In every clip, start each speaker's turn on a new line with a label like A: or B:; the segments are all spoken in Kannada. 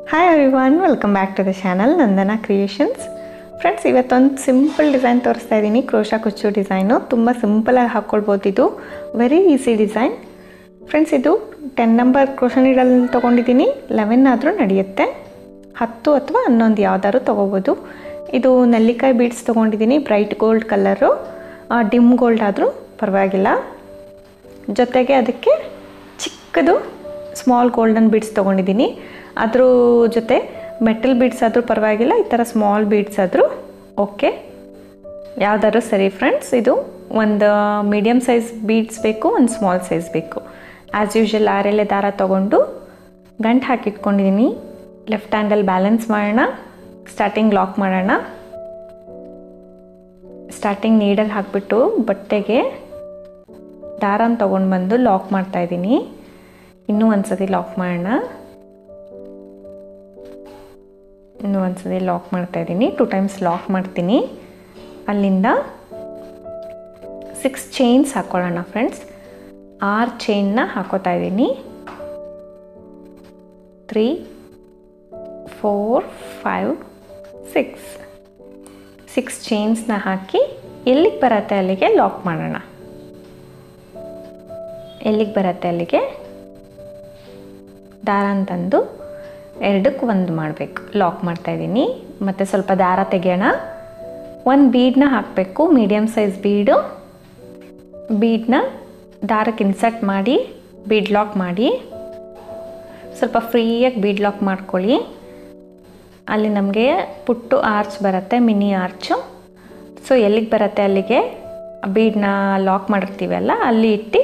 A: Hi everyone, welcome back to the channel Nandana creations. Friends, ಇವತ್ತೊಂದು ಸಿಂಪಲ್ ಡಿಸೈನ್ ತೋರಿಸ್ತಾ ಇದ್ದೀನಿ. ಕ್ರೋಶಾ ಕುಚ್ಚು ಡಿಸೈನು ತುಂಬ ಸಿಂಪಲಾಗಿ ಹಾಕ್ಕೊಳ್ಬೋದು. ಇದು ವೆರಿ ಈಸಿ ಡಿಸೈನ್. ಫ್ರೆಂಡ್ಸ್, ಇದು 10 ನಂಬರ್ ಕ್ರೋಶಾ ನೀಡಲ್ ತೊಗೊಂಡಿದ್ದೀನಿ. 11 ಆದರೂ ನಡೆಯುತ್ತೆ, 10 ಅಥವಾ 11 ಯಾವುದಾದ್ರು ತೊಗೋಬೋದು. ಇದು ನೆಲ್ಲಿಕಾಯಿ ಬೀಡ್ಸ್ ತೊಗೊಂಡಿದ್ದೀನಿ, bright gold colour. Dim gold ಆದರೂ ಪರವಾಗಿಲ್ಲ. ಜೊತೆಗೆ ಅದಕ್ಕೆ ಚಿಕ್ಕದು ಸ್ಮಾಲ್ ಗೋಲ್ಡನ್ ಬೀಡ್ಸ್ ತೊಗೊಂಡಿದ್ದೀನಿ. ಅದ್ರ ಜೊತೆ ಮೆಟಲ್ ಬೀಡ್ಸ್ ಆದರೂ ಪರವಾಗಿಲ್ಲ, ಈ ಥರ ಸ್ಮಾಲ್ ಬೀಡ್ಸ್ ಆದರೂ ಓಕೆ, ಯಾವುದಾದ್ರೂ ಸರಿ. ಫ್ರೆಂಡ್ಸ್, ಇದು ಒಂದು ಮೀಡಿಯಮ್ ಸೈಜ್ ಬೀಡ್ಸ್ ಬೇಕು, ಒಂದು ಸ್ಮಾಲ್ ಸೈಜ್ ಬೇಕು. ಆ್ಯಸ್ ಯೂಶ್ವಲ್ ಆರೆಲೆ ದಾರ ತೊಗೊಂಡು ಗಂಟು ಹಾಕಿಟ್ಕೊಂಡಿದ್ದೀನಿ. ಲೆಫ್ಟ್ ಹ್ಯಾಂಡಲ್ಲಿ ಬ್ಯಾಲೆನ್ಸ್ ಮಾಡೋಣ. ಸ್ಟಾರ್ಟಿಂಗ್ ಲಾಕ್ ಮಾಡೋಣ. ಸ್ಟಾರ್ಟಿಂಗ್ ನೀಡಲ್ಲಿ ಹಾಕಿಬಿಟ್ಟು ಬಟ್ಟೆಗೆ ದಾರನ ತೊಗೊಂಡು ಬಂದು ಲಾಕ್ ಮಾಡ್ತಾಯಿದ್ದೀನಿ. ಇನ್ನೂ ಒಂದು ಸತಿ ಲಾಕ್ ಮಾಡೋಣ. ಇನ್ನೂ ಒಂದು ಸತಿ ಲಾಕ್ ಮಾಡ್ತಾಯಿದ್ದೀನಿ. 2 ಟೈಮ್ಸ್ ಲಾಕ್ ಮಾಡ್ತೀನಿ. ಅಲ್ಲಿಂದ 6 ಚೈನ್ಸ್ ಹಾಕ್ಕೊಳ್ಳೋಣ. ಫ್ರೆಂಡ್ಸ್, 6 ಚೈನ್ನ ಹಾಕೋತಾ ಇದ್ದೀನಿ. 3, 4, 5, 6 ಚೈನ್ಸ್ನ ಹಾಕಿ ಎಲ್ಲಿಗೆ ಬರುತ್ತೆ ಅಲ್ಲಿಗೆ ಲಾಕ್ ಮಾಡೋಣ. ಎಲ್ಲಿಗೆ ಬರುತ್ತೆ ಅಲ್ಲಿಗೆ ದಾರನ ತಂದು 2ಕ್ಕೆ 1 ಮಾಡಬೇಕು. ಲಾಕ್ ಮಾಡ್ತಾಯಿದ್ದೀನಿ. ಮತ್ತು ಸ್ವಲ್ಪ ದಾರ ತೆಗೆಯೋಣ. 1 ಬೀಡನ್ನ ಹಾಕಬೇಕು, ಮೀಡಿಯಮ್ ಸೈಜ್ ಬೀಡು. ಬೀಡನ್ನ ದಾರಕ್ಕೆ ಇನ್ಸರ್ಟ್ ಮಾಡಿ ಬೀಡ್ ಲಾಕ್ ಮಾಡಿ. ಸ್ವಲ್ಪ ಫ್ರೀಯಾಗಿ ಬೀಡ್ ಲಾಕ್ ಮಾಡ್ಕೊಳ್ಳಿ. ಅಲ್ಲಿ ನಮಗೆ ಪುಟ್ಟು ಆರ್ಚ್ ಬರುತ್ತೆ, ಮಿನಿ ಆರ್ಚು. ಸೊ ಎಲ್ಲಿಗೆ ಬರುತ್ತೆ ಅಲ್ಲಿಗೆ ಬೀಡನ್ನ ಲಾಕ್ ಮಾಡಿರ್ತೀವಲ್ಲ, ಅಲ್ಲಿ ಇಟ್ಟು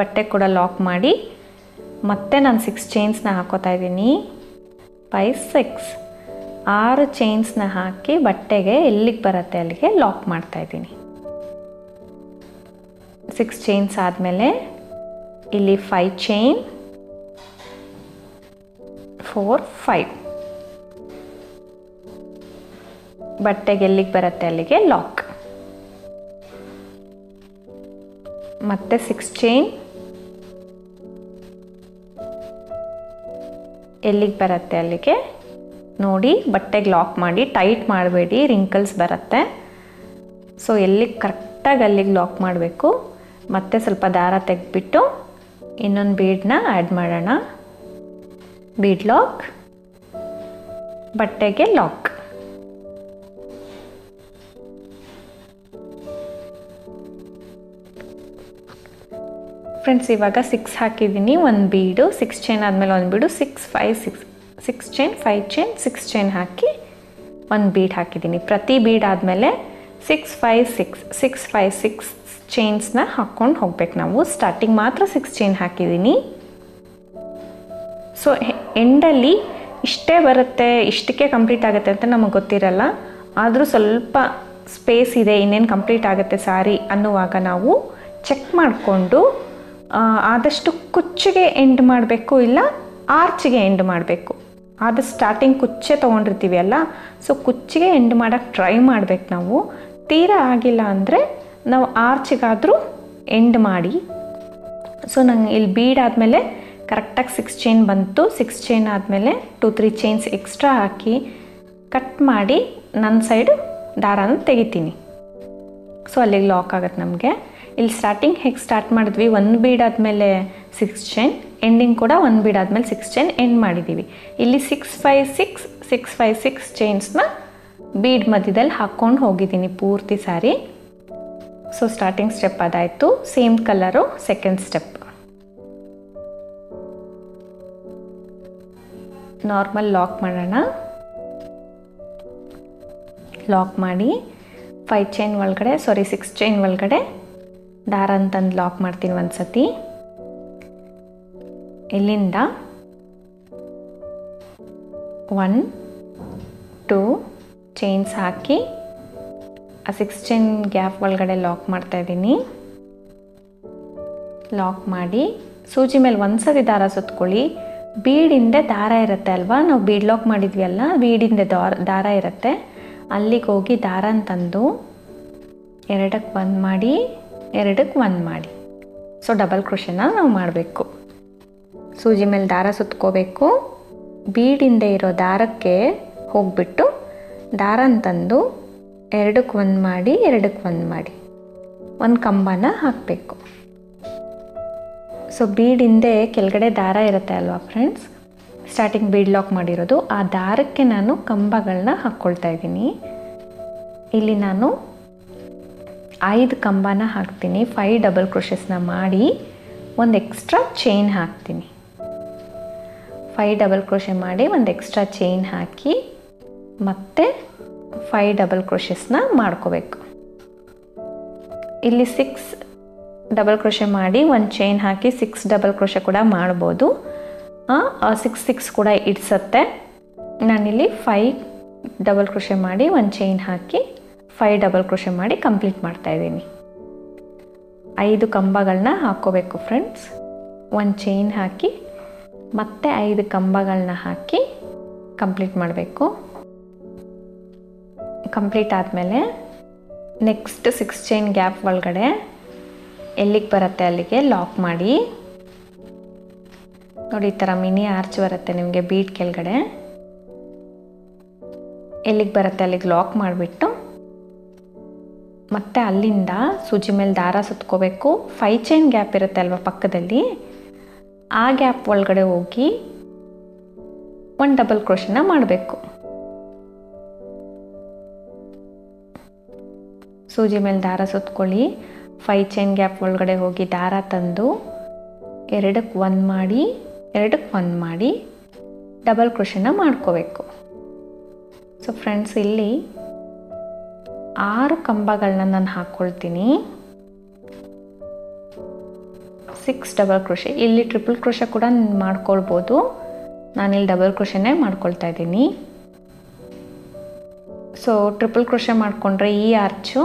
A: ಬಟ್ಟೆ ಕೂಡ ಲಾಕ್ ಮಾಡಿ. ಮತ್ತೆ ನಾನು 6 ಚೈನ್ಸ್ನ ಹಾಕೋತಾ ಇದ್ದೀನಿ. 5, 6 ಚೈನ್ಸ್ನ ಹಾಕಿ ಬಟ್ಟೆಗೆ ಎಲ್ಲಿಗೆ ಬರುತ್ತೆ ಅಲ್ಲಿಗೆ ಲಾಕ್ ಮಾಡ್ತಾಯಿದ್ದೀನಿ. 6 ಚೈನ್ಸ್ ಆದಮೇಲೆ ಇಲ್ಲಿ 5 ಚೈನ್, 4, 5 ಬಟ್ಟೆಗೆ ಎಲ್ಲಿಗೆ ಬರುತ್ತೆ ಅಲ್ಲಿಗೆ ಲಾಕ್. ಮತ್ತೆ 6 ಚೈನ್, ಎಲ್ಲಿಗೆ ಬರುತ್ತೆ ಅಲ್ಲಿಗೆ ನೋಡಿ ಬಟ್ಟೆಗೆ ಲಾಕ್ ಮಾಡಿ. ಟೈಟ್ ಮಾಡಬೇಡಿ, ರಿಂಕಲ್ಸ್ ಬರುತ್ತೆ. ಸೊ ಎಲ್ಲಿಗೆ ಕರೆಕ್ಟಾಗಿ ಅಲ್ಲಿಗೆ ಲಾಕ್ ಮಾಡಬೇಕು. ಮತ್ತೆ ಸ್ವಲ್ಪ ದಾರ ತೆಗೆದ್ಬಿಟ್ಟು ಇನ್ನೊಂದು ಬೀಡನ್ನ ಆ್ಯಡ್ ಮಾಡೋಣ. ಬೀಡ್ ಲಾಕ್, ಬಟ್ಟೆಗೆ ಲಾಕ್. ಫ್ರೆಂಡ್ಸ್, ಇವಾಗ 6 ಹಾಕಿದ್ದೀನಿ, 1 ಬೀಡು. 6 ಚೈನ್ ಆದಮೇಲೆ 1 ಬೀಡು. 6, 5, 6 ಚೈನ್, 5 ಚೈನ್, 6 ಚೈನ್ ಹಾಕಿ 1 ಬೀಡ್ ಹಾಕಿದ್ದೀನಿ. ಪ್ರತಿ ಬೀಡ್ ಆದಮೇಲೆ 6, 5, 6 ಚೈನ್ಸ್ನ ಹಾಕ್ಕೊಂಡು ಹೋಗ್ಬೇಕು ನಾವು. ಸ್ಟಾರ್ಟಿಂಗ್ ಮಾತ್ರ 6 ಚೈನ್ ಹಾಕಿದ್ದೀನಿ. ಸೊ ಎಂಡಲ್ಲಿ ಇಷ್ಟೇ ಬರುತ್ತೆ, ಇಷ್ಟಕ್ಕೆ ಕಂಪ್ಲೀಟ್ ಆಗುತ್ತೆ ಅಂತ ನಮಗೆ ಗೊತ್ತಿರಲ್ಲ. ಆದರೂ ಸ್ವಲ್ಪ ಸ್ಪೇಸ್ ಇದೆ, ಇನ್ನೇನು ಕಂಪ್ಲೀಟ್ ಆಗುತ್ತೆ ಸಾರಿ ಅನ್ನುವಾಗ ನಾವು ಚೆಕ್ ಮಾಡಿಕೊಂಡು ಆದಷ್ಟು ಕುಚ್ಚಿಗೆ ಎಂಡ್ ಮಾಡಬೇಕು, ಇಲ್ಲ ಆರ್ಚಿಗೆ ಎಂಡ್ ಮಾಡಬೇಕು. ಆದಷ್ಟು ಸ್ಟಾರ್ಟಿಂಗ್ ಕುಚ್ಚೆ ತೊಗೊಂಡಿರ್ತೀವಿ ಅಲ್ಲ, ಸೊ ಕುಚ್ಚಿಗೆ ಎಂಡ್ ಮಾಡೋಕ್ಕೆ ಟ್ರೈ ಮಾಡಬೇಕು ನಾವು. ತೀರಾ ಆಗಿಲ್ಲ ಅಂದರೆ ನಾವು ಆರ್ಚಿಗಾದರೂ ಎಂಡ್ ಮಾಡಿ. ಸೊ ನಂಗೆ ಇಲ್ಲಿ ಬೀಡ್ ಆದಮೇಲೆ ಕರೆಕ್ಟಾಗಿ 6 ಚೈನ್ ಬಂತು. 6 ಚೈನ್ ಆದಮೇಲೆ 2-3 ಚೈನ್ಸ್ ಎಕ್ಸ್ಟ್ರಾ ಹಾಕಿ ಕಟ್ ಮಾಡಿ ನನ್ನ ಸೈಡು ದಾರಾನ ತೆಗಿತೀನಿ. ಸೊ ಅಲ್ಲಿಗೆ ಲಾಕ್ ಆಗುತ್ತೆ ನಮಗೆ. ಇಲ್ಲಿ ಸ್ಟಾರ್ಟಿಂಗ್ ಹೇಗೆ ಸ್ಟಾರ್ಟ್ ಮಾಡಿದ್ವಿ, 1 ಬೀಡ್ ಆದಮೇಲೆ 6 ಚೈನ್, ಎಂಡಿಂಗ್ ಕೂಡ 1 ಬೀಡ್ ಆದಮೇಲೆ 6 ಚೈನ್ ಎಂಡ್ ಮಾಡಿದ್ದೀವಿ. ಇಲ್ಲಿ 6, 5, 6 ಚೈನ್ಸ್ನ ಬೀಡ್ ಮಧ್ಯದಲ್ಲಿ ಹಾಕ್ಕೊಂಡು ಹೋಗಿದ್ದೀನಿ ಪೂರ್ತಿ ಸಾರಿ. ಸೊ ಸ್ಟಾರ್ಟಿಂಗ್ ಸ್ಟೆಪ್ ಅದಾಯಿತು. Same colour second step. Normal lock ಮಾಡೋಣ. ಲಾಕ್ ಮಾಡಿ 5 ಚೈನ್ ಒಳಗಡೆ 6 ಚೈನ್ ಒಳಗಡೆ ದಾರ ಅಂತಂದು ಲಾಕ್ ಮಾಡ್ತೀನಿ ಒಂದು ಸತಿ. ಇಲ್ಲಿಂದ 1, 2 ಚೈನ್ಸ್ ಹಾಕಿ ಆ 6 ಚೈನ್ ಗ್ಯಾಪ್ ಒಳಗಡೆ ಲಾಕ್ ಮಾಡ್ತಾಯಿದ್ದೀನಿ. ಲಾಕ್ ಮಾಡಿ ಸೂಜಿ ಮೇಲೆ ಒಂದು ಸತಿ ದಾರ ಸುತ್ಕೊಳ್ಳಿ. ಬೀಡಿಂದ ದಾರ ಇರುತ್ತೆ ಅಲ್ವಾ, ನಾವು ಬೀಡ್ ಲಾಕ್ ಮಾಡಿದ್ವಿ ಅಲ್ಲ, ಬೀಡಿಂದ ದಾರ ಇರುತ್ತೆ. ಅಲ್ಲಿಗೆ ಹೋಗಿ ದಾರ ಅಂತಂದು 2ಕ್ಕೆ 1 ಮಾಡಿ, 2ಕ್ಕೆ 1 ಮಾಡಿ. ಸೊ ಡಬಲ್ ಕ್ರೋಶೆನ ನಾವು ಮಾಡಬೇಕು. ಸೂಜಿ ಮೇಲೆ ದಾರ ಸುತ್ಕೋಬೇಕು. ಬೀಡಿಂದೆ ಇರೋ ದಾರಕ್ಕೆ ಹೋಗ್ಬಿಟ್ಟು ದಾರನ ತಂದು ಎರಡಕ್ಕೆ ಒಂದು ಮಾಡಿ ಒಂದು ಕಂಬನ ಹಾಕಬೇಕು. ಸೊ ಬೀಡಿಂದೆ ಕೆಳಗಡೆ ದಾರ ಇರುತ್ತೆ ಅಲ್ವಾ ಫ್ರೆಂಡ್ಸ್, ಸ್ಟಾರ್ಟಿಂಗ್ ಬೀಡ್ ಲಾಕ್ ಮಾಡಿರೋದು, ಆ ದಾರಕ್ಕೆ ನಾನು ಕಂಬಗಳನ್ನ ಹಾಕ್ಕೊಳ್ತಾ ಇದ್ದೀನಿ. ಇಲ್ಲಿ ನಾನು 5 ಕಂಬನ ಹಾಕ್ತೀನಿ. 5 ಡಬಲ್ ಕ್ರೋಶಸ್ನ ಮಾಡಿ ಒಂದು ಎಕ್ಸ್ಟ್ರಾ ಚೈನ್ ಹಾಕ್ತೀನಿ. 5 ಡಬಲ್ ಕ್ರೋಶೆ ಮಾಡಿ ಒಂದು ಎಕ್ಸ್ಟ್ರಾ ಚೈನ್ ಹಾಕಿ ಮತ್ತೆ 5 ಡಬಲ್ ಕ್ರೋಶಸ್ನ ಮಾಡ್ಕೋಬೇಕು. ಇಲ್ಲಿ 6 ಡಬಲ್ ಕ್ರೋಶೆ ಮಾಡಿ ಒಂದು ಚೈನ್ ಹಾಕಿ 6 ಡಬಲ್ ಕ್ರೋಶೆ ಕೂಡ ಮಾಡ್ಬೋದು. 6 ಕೂಡ ಇಡ್ಸತ್ತೆ. ನಾನಿಲ್ಲಿ 5 ಡಬಲ್ ಕ್ರೋಶೆ ಮಾಡಿ ಒಂದು ಚೈನ್ ಹಾಕಿ 5 ಡಬಲ್ ಕ್ರೋಶೆ ಮಾಡಿ ಕಂಪ್ಲೀಟ್ ಮಾಡ್ತಾ ಇದ್ದೀನಿ. 5 ಕಂಬಗಳನ್ನ ಹಾಕ್ಕೋಬೇಕು ಫ್ರೆಂಡ್ಸ್. ಒಂದು ಚೈನ್ ಹಾಕಿ ಮತ್ತೆ 5 ಕಂಬಗಳನ್ನ ಹಾಕಿ ಕಂಪ್ಲೀಟ್ ಮಾಡಬೇಕು. ಕಂಪ್ಲೀಟ್ ಆದಮೇಲೆ ನೆಕ್ಸ್ಟ್ 6 ಚೈನ್ ಗ್ಯಾಪ್ ಒಳಗಡೆ ಎಲ್ಲಿಗೆ ಬರುತ್ತೆ ಅಲ್ಲಿಗೆ ಲಾಕ್ ಮಾಡಿ. ನೋಡಿ, ಈ ಥರ ಮಿನಿ ಆರ್ಚ್ ಬರುತ್ತೆ ನಿಮಗೆ ಬೀಡ್ ಕೆಳಗಡೆ. ಎಲ್ಲಿಗೆ ಬರುತ್ತೆ ಅಲ್ಲಿಗೆ ಲಾಕ್ ಮಾಡಿಬಿಟ್ಟು ಮತ್ತೆ ಅಲ್ಲಿಂದ ಸೂಜಿ ಮೇಲೆ ದಾರ ಸುತ್ಕೋಬೇಕು. 5 ಚೈನ್ ಗ್ಯಾಪ್ ಇರುತ್ತೆ ಅಲ್ವಾ ಪಕ್ಕದಲ್ಲಿ, ಆ ಗ್ಯಾಪ್ ಒಳಗಡೆ ಹೋಗಿ ಒಂದು ಡಬಲ್ ಕ್ರೋಶನ ಮಾಡಬೇಕು. ಸೂಜಿ ಮೇಲೆ ದಾರ ಸುತ್ಕೊಳ್ಳಿ. 5 ಚೈನ್ ಗ್ಯಾಪ್ ಒಳಗಡೆ ಹೋಗಿ ದಾರ ತಂದು ಎರಡಕ್ಕೆ ಒಂದು ಮಾಡಿ ಡಬಲ್ ಕ್ರೋಶನ ಮಾಡ್ಕೋಬೇಕು. ಸೊ ಫ್ರೆಂಡ್ಸ್, ಇಲ್ಲಿ 6 ಕಂಬಗಳನ್ನ ನಾನು ಹಾಕ್ಕೊಳ್ತೀನಿ. 6 ಡಬಲ್ ಕ್ರೋಶೆ. ಇಲ್ಲಿ ಟ್ರಿಪಲ್ ಕ್ರೋಶೆ ಕೂಡ ಮಾಡ್ಕೊಳ್ಬೋದು. ನಾನಿಲ್ಲಿ ಡಬಲ್ ಕ್ರೋಶೆನೇ ಮಾಡ್ಕೊಳ್ತಾ ಇದ್ದೀನಿ. ಸೊ ಟ್ರಿಪಲ್ ಕ್ರೋಶೆ ಮಾಡಿಕೊಂಡ್ರೆ ಈ ಆರ್ಚು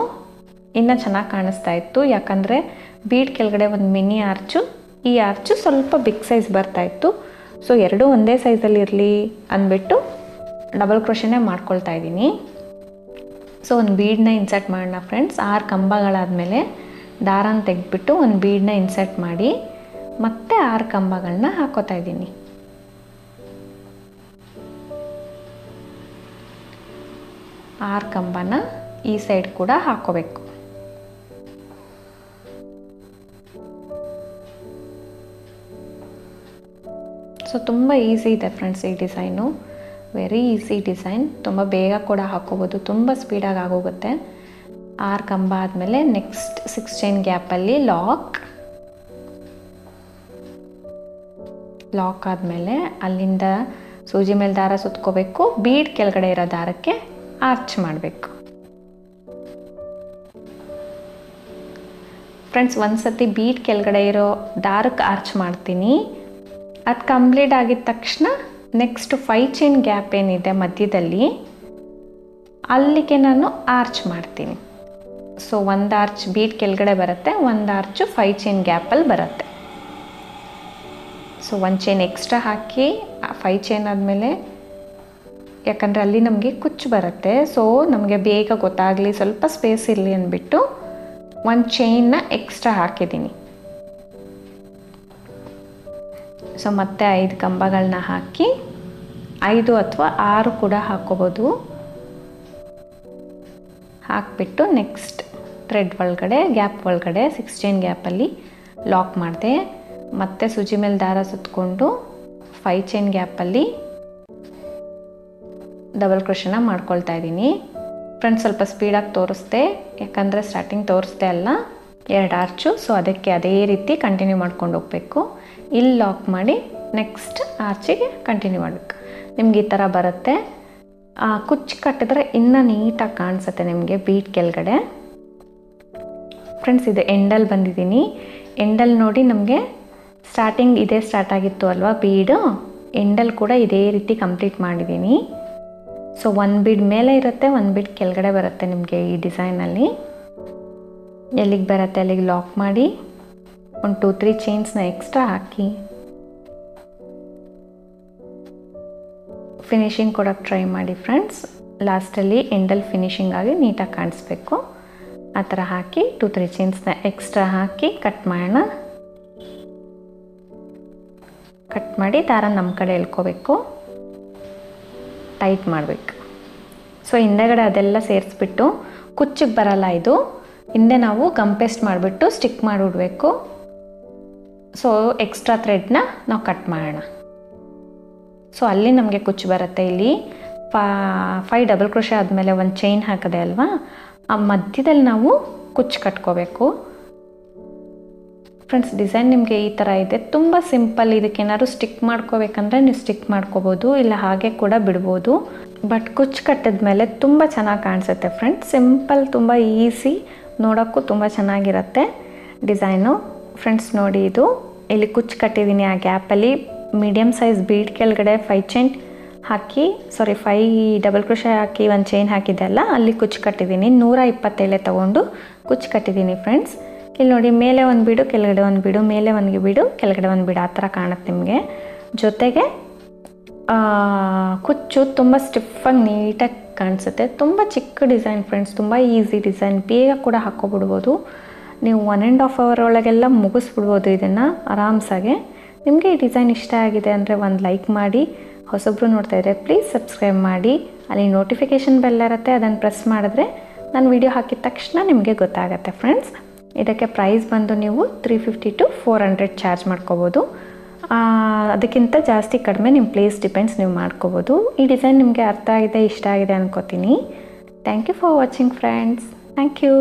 A: ಇನ್ನೂ ಚೆನ್ನಾಗಿ ಕಾಣಿಸ್ತಾ ಇತ್ತು, ಯಾಕಂದರೆ ಬೀಡ್ ಕೆಳಗಡೆ ಒಂದು ಮಿನಿ ಆರ್ಚು, ಈ ಆರ್ಚು ಸ್ವಲ್ಪ ಬಿಗ್ ಸೈಜ್ ಬರ್ತಾ ಇತ್ತು. ಸೊ ಎರಡೂ ಒಂದೇ ಸೈಜಲ್ಲಿ ಇರಲಿ ಅಂದ್ಬಿಟ್ಟು ಡಬಲ್ ಕ್ರೋಶೆನೇ ಮಾಡ್ಕೊಳ್ತಾ ಇದ್ದೀನಿ. ಸೊ ಒಂದು ಬೀಡನ್ನ ಇನ್ಸರ್ಟ್ ಮಾಡೋಣ ಫ್ರೆಂಡ್ಸ್. 6 ಕಂಬಗಳಾದಮೇಲೆ ದಾರನ ತೆಗೆದ್ಬಿಟ್ಟು ಒಂದು ಬೀಡನ್ನ ಇನ್ಸರ್ಟ್ ಮಾಡಿ ಮತ್ತೆ 6 ಕಂಬಗಳನ್ನ ಹಾಕೋತಾ ಇದ್ದೀನಿ. ಆರು ಕಂಬನ ಈ ಸೈಡ್ ಕೂಡ ಹಾಕೋಬೇಕು. ಸೊ ತುಂಬ ಈಸಿ ಇದೆ ಫ್ರೆಂಡ್ಸ್ ಈ ಡಿಸೈನು. Very easy design. ತುಂಬ ಬೇಗ ಕೂಡ ಹಾಕೋಬೋದು, ತುಂಬ ಸ್ಪೀಡಾಗಿ ಆಗೋಗುತ್ತೆ. 6 ಕಂಬ ಆದಮೇಲೆ ನೆಕ್ಸ್ಟ್ 6 ಚೈನ್ ಗ್ಯಾಪಲ್ಲಿ ಲಾಕ್ ಆದಮೇಲೆ ಅಲ್ಲಿಂದ ಸೂಜಿ ಮೇಲೆ ದಾರ ಸುತ್ಕೋಬೇಕು. ಬೀಡ್ ಕೆಳಗಡೆ ಇರೋ ದಾರಕ್ಕೆ ಆರ್ಚ್ ಮಾಡಬೇಕು. ಫ್ರೆಂಡ್ಸ್, ಒಂದ್ಸತಿ ಬೀಡ್ ಕೆಳಗಡೆ ಇರೋ ದಾರಕ್ಕೆ ಆರ್ಚ್ ಮಾಡ್ತೀನಿ. ಅದು ಕಂಪ್ಲೀಟ್ ಆಗಿದ ತಕ್ಷಣ ನೆಕ್ಸ್ಟ್ 5 ಚೈನ್ ಗ್ಯಾಪ್ ಏನಿದೆ ಮಧ್ಯದಲ್ಲಿ ಅಲ್ಲಿಗೆ ನಾನು ಆರ್ಚ್ ಮಾಡ್ತೀನಿ. ಸೊ ಒಂದು ಆರ್ಚ್ ಬೀಡ್ ಕೆಳಗಡೆ ಬರುತ್ತೆ, ಒಂದು ಆರ್ಚು 5 ಚೈನ್ ಗ್ಯಾಪಲ್ಲಿ ಬರುತ್ತೆ. ಸೊ ಒಂದು ಚೈನ್ ಎಕ್ಸ್ಟ್ರಾ ಹಾಕಿ 5 ಚೈನ್ ಆದಮೇಲೆ, ಯಾಕಂದರೆ ಅಲ್ಲಿ ನಮಗೆ ಕುಚ್ಚು ಬರುತ್ತೆ, ಸೊ ನಮಗೆ ಬೇಗ ಗೊತ್ತಾಗಲಿ, ಸ್ವಲ್ಪ ಸ್ಪೇಸ್ ಇರಲಿ ಅಂದ್ಬಿಟ್ಟು ಒಂದು ಚೈನ್ನ ಎಕ್ಸ್ಟ್ರಾ ಹಾಕಿದ್ದೀನಿ. ಸೊ ಮತ್ತೆ 5 ಕಂಬಗಳನ್ನ ಹಾಕಿ 5 ಅಥವಾ 6 ಕೂಡ ಹಾಕ್ಕೋಬೋದು. ಹಾಕಿಬಿಟ್ಟು ನೆಕ್ಸ್ಟ್ ಥ್ರೆಡ್ ಒಳಗಡೆ ಗ್ಯಾಪ್ ಒಳಗಡೆ 6 ಚೈನ್ ಗ್ಯಾಪಲ್ಲಿ ಲಾಕ್ ಮಾಡಿದೆ. ಮತ್ತೆ ಸೂಜಿ ಮೇಲೆ ದಾರ ಸುತ್ತಕೊಂಡು 5 ಚೈನ್ ಗ್ಯಾಪಲ್ಲಿ ಡಬಲ್ ಕ್ರೋಶನ ಮಾಡ್ಕೊಳ್ತಾ ಇದ್ದೀನಿ. ಫ್ರೆಂಡ್ಸ್, ಸ್ವಲ್ಪ ಸ್ಪೀಡಾಗಿ ತೋರಿಸ್ದೆ, ಯಾಕಂದರೆ ಸ್ಟಾರ್ಟಿಂಗ್ ತೋರಿಸ್ದೆ ಅಲ್ಲ, 2 ಆರ್ಚು. ಸೊ ಅದಕ್ಕೆ ಅದೇ ರೀತಿ ಕಂಟಿನ್ಯೂ ಮಾಡ್ಕೊಂಡು ಹೋಗಬೇಕು. ಇಲ್ಲಿ ಲಾಕ್ ಮಾಡಿ ನೆಕ್ಸ್ಟ್ ಆರ್ಚಿಗೆ ಕಂಟಿನ್ಯೂ ಮಾಡಬೇಕು. ನಿಮ್ಗೆ ಈ ಥರ ಬರುತ್ತೆ. ಕುಚ್ಚು ಕಟ್ಟಿದ್ರೆ ಇನ್ನೂ ನೀಟಾಗಿ ಕಾಣಿಸುತ್ತೆ ನಿಮಗೆ ಬೀಡ್ ಕೆಳಗಡೆ. ಫ್ರೆಂಡ್ಸ್, ಇದು ಎಂಡಲ್ಲಿ ಬಂದಿದ್ದೀನಿ. ಎಂಡಲ್ಲಿ ನೋಡಿ ನಮಗೆ ಸ್ಟಾರ್ಟಿಂಗ್ ಇದೇ ಸ್ಟಾರ್ಟ್ ಆಗಿತ್ತು ಅಲ್ವಾ ಬೀಡು, ಎಂಡಲ್ಲಿ ಕೂಡ ಇದೇ ರೀತಿ ಕಂಪ್ಲೀಟ್ ಮಾಡಿದ್ದೀನಿ. ಸೊ ಒಂದು ಬೀಡ್ ಮೇಲೆ ಇರುತ್ತೆ, ಒಂದು ಬೀಡ್ ಕೆಳಗಡೆ ಬರುತ್ತೆ ನಿಮಗೆ ಈ ಡಿಸೈನಲ್ಲಿ. ಎಲ್ಲಿಗೆ ಬರುತ್ತೆ ಅಲ್ಲಿಗೆ ಲಾಕ್ ಮಾಡಿ ಒಂದು 2-3 ಚೈನ್ಸ್ನ ಎಕ್ಸ್ಟ್ರಾ ಹಾಕಿ ಫಿನಿಶಿಂಗ್ ಕೊಡೋಕ್ಕೆ ಟ್ರೈ ಮಾಡಿ ಫ್ರೆಂಡ್ಸ್. ಲಾಸ್ಟಲ್ಲಿ ಎಂಡಲ್ಲಿ ಫಿನಿಶಿಂಗ್ ಆಗಿ ನೀಟಾಗಿ ಕಾಣಿಸ್ಬೇಕು. ಆ ಥರ ಹಾಕಿ 2-3 ಚೈನ್ಸ್ನ ಎಕ್ಸ್ಟ್ರಾ ಹಾಕಿ ಕಟ್ ಮಾಡೋಣ. ಕಟ್ ಮಾಡಿ ದಾರ ನಮ್ಮ ಕಡೆ ಎಳ್ಕೋಬೇಕು. ಟೈಟ್ ಮಾಡಬೇಕು. ಸೊ ಹಿಂದೆಗಡೆ ಅದೆಲ್ಲ ಸೇರಿಸ್ಬಿಟ್ಟು ಕುಚ್ಚಿಗೆ ಬರಲ್ಲ ಇದು, ಹಿಂದೆ ನಾವು ಗಮ್ ಪೇಸ್ಟ್ ಮಾಡಿಬಿಟ್ಟು ಸ್ಟಿಕ್ ಮಾಡಿಬಿಡ್ಬೇಕು. ಸೊ ಎಕ್ಸ್ಟ್ರಾ ಥ್ರೆಡ್ನ ನಾವು ಕಟ್ ಮಾಡೋಣ. ಸೊ ಅಲ್ಲಿ ನಮಗೆ ಕುಚ್ಚು ಬರುತ್ತೆ. ಇಲ್ಲಿ 5 ಡಬಲ್ ಕ್ರೋಶೆ ಆದಮೇಲೆ ಒಂದು ಚೈನ್ ಹಾಕಿದೆ ಅಲ್ವಾ, ಆ ಮಧ್ಯದಲ್ಲಿ ನಾವು ಕುಚ್ಚು ಕಟ್ಕೋಬೇಕು. ಫ್ರೆಂಡ್ಸ್, ಡಿಸೈನ್ ನಿಮಗೆ ಈ ಥರ ಇದೆ, ತುಂಬ ಸಿಂಪಲ್. ಇದಕ್ಕೇನಾದ್ರು ಸ್ಟಿಕ್ ಮಾಡ್ಕೋಬೇಕಂದ್ರೆ ನೀವು ಸ್ಟಿಕ್ ಮಾಡ್ಕೋಬೋದು, ಇಲ್ಲ ಹಾಗೆ ಕೂಡ ಬಿಡ್ಬೋದು. ಬಟ್ ಕುಚ್ಚು ಕಟ್ಟಿದ್ಮೇಲೆ ತುಂಬ ಚೆನ್ನಾಗಿ ಕಾಣಿಸುತ್ತೆ ಫ್ರೆಂಡ್ಸ್. ಸಿಂಪಲ್, ತುಂಬ ಈಸಿ, ನೋಡೋಕ್ಕೂ ತುಂಬ ಚೆನ್ನಾಗಿರುತ್ತೆ ಡಿಸೈನು. ಫ್ರೆಂಡ್ಸ್ ನೋಡಿ, ಇದು ಇಲ್ಲಿ ಕುಚ್ಚು ಕಟ್ಟಿದ್ದೀನಿ. ಆ ಗ್ಯಾಪಲ್ಲಿ ಮೀಡಿಯಮ್ ಸೈಜ್ ಬೀಡ್ ಕೆಳಗಡೆ 5 ಡಬಲ್ ಕ್ರೋಶೆ ಹಾಕಿ ಒಂದು ಚೈನ್ ಹಾಕಿದೆ ಅಲ್ಲ, ಅಲ್ಲಿ ಕುಚ್ಚು ಕಟ್ಟಿದ್ದೀನಿ. 127 ತೊಗೊಂಡು ಕುಚ್ಚು ಕಟ್ಟಿದ್ದೀನಿ ಫ್ರೆಂಡ್ಸ್. ಇಲ್ಲಿ ನೋಡಿ, ಮೇಲೆ ಒಂದು ಬೀಡು, ಕೆಳಗಡೆ ಒಂದು ಬೀಡು, ಮೇಲೆ ಒಂದು ಬೀಡು, ಕೆಳಗಡೆ ಒಂದು ಬೀಡು, ಆ ಥರ ಕಾಣುತ್ತೆ ನಿಮಗೆ. ಜೊತೆಗೆ ಕುಚ್ಚು ತುಂಬ ಸ್ಟಿಫಾಗಿ ನೀಟಾಗಿ ಕಾಣಿಸುತ್ತೆ. ತುಂಬ ಚಿಕ್ಕ ಡಿಸೈನ್ ಫ್ರೆಂಡ್ಸ್, ತುಂಬ ಈಸಿ ಡಿಸೈನ್, ಬೇಗ ಕೂಡ ಹಾಕ್ಕೊಬಿಡ್ಬೋದು. ನೀವು 1.5 hour ಒಳಗೆಲ್ಲ ಮುಗಿಸ್ಬಿಡ್ಬೋದು ಇದನ್ನು ಆರಾಮ್ಸಾಗೆ. ನಿಮಗೆ ಈ ಡಿಸೈನ್ ಇಷ್ಟ ಆಗಿದೆ ಅಂದರೆ ಒಂದು ಲೈಕ್ ಮಾಡಿ. ಹೊಸಬ್ರು ನೋಡ್ತಾ ಇದ್ದರೆ ಪ್ಲೀಸ್ ಸಬ್ಸ್ಕ್ರೈಬ್ ಮಾಡಿ. ಅಲ್ಲಿ ನೋಟಿಫಿಕೇಷನ್ ಬೆಲ್ ಇರುತ್ತೆ, ಅದನ್ನು ಪ್ರೆಸ್ ಮಾಡಿದ್ರೆ ನಾನು ವಿಡಿಯೋ ಹಾಕಿದ ತಕ್ಷಣ ನಿಮಗೆ ಗೊತ್ತಾಗುತ್ತೆ ಫ್ರೆಂಡ್ಸ್. ಇದಕ್ಕೆ ಪ್ರೈಸ್ ಬಂದು ನೀವು 350 to 400 ಚಾರ್ಜ್ ಮಾಡ್ಕೋಬೋದು. ಅದಕ್ಕಿಂತ ಜಾಸ್ತಿ ಕಡಿಮೆ ನಿಮ್ಮ ಪ್ಲೇಸ್ ಡಿಪೆಂಡ್ಸ್, ನೀವು ಮಾಡ್ಕೋಬೋದು. ಈ ಡಿಸೈನ್ ನಿಮಗೆ ಅರ್ಥ ಆಗಿದೆ, ಇಷ್ಟ ಆಗಿದೆ ಅನ್ಕೋತೀನಿ. Thank you for watching friends. Thank you.